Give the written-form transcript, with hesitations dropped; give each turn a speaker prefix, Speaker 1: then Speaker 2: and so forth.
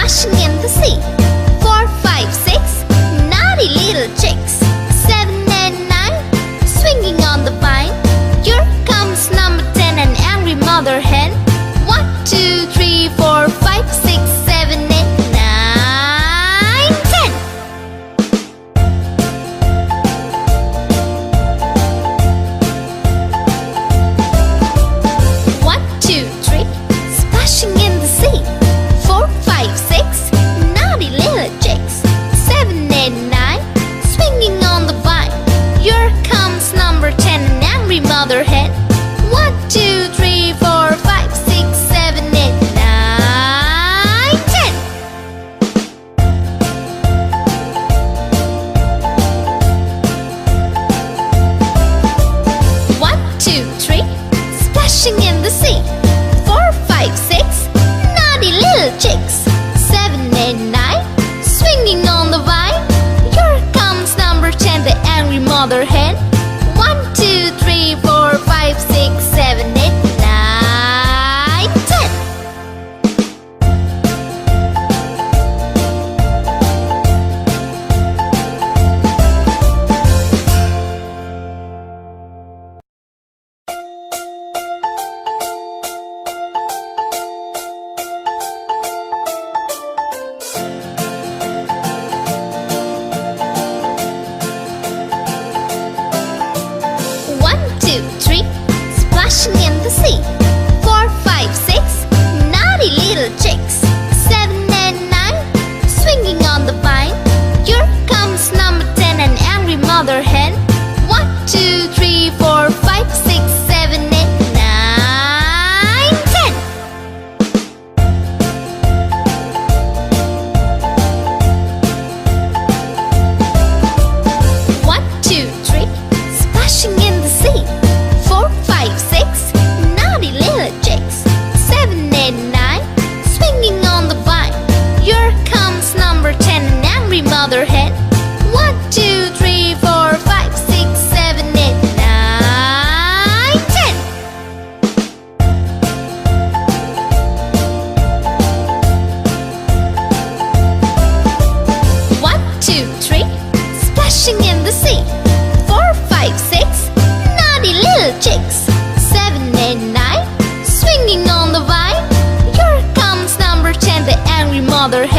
Speaker 1: splashing in the sea. 4, 5, 6, naughty little chicks. 7 and 9, swinging on the vine. Here comes number 10, an angry mother hen. 1, 2, 3, 4, 5, 6, 7, 8, 9, 10. 1, 2, 3, splashing in the sea. 4, 5, 6, naughty little chicks. 7, 8, 9, swinging on the vine. Here comes number 10, an angry mother hen. 1, 2, 3, 4, 5, 6, 7, 8, 9, 10. 1, 2, 3, splashing in the sea. 4, 5, 6, naughty little chicks. 7, 8, 9, swinging on the vine. Here comes number 10, the angry mother hen. 1, 2, 3, 4, 5, 6, 7, 8, 9, 10. 1, 2, 3, splashing in the sea. 4, 5, 6, naughty little chicks. 7 and 9, swinging on the vine. Here comes number 10, an angry mother hen. 1, 2, 3, 4, 5, 6, 7, 8, 9, 10. 1, 2, 3, splashing in the sea. 4, 5, 6, naughty little chicks. 7, 8, 9, swinging on the vine. Here comes number 10, an angry mother hen. 1, 2, 3, 4, 5, 6, 7, 8, 9, 10. 1, 2, 3, splashing in the sea. 4, 5, 6, naughty little chicks. 7, 8, 9, swinging on the vine. Here comes number 10, the angry mother hen.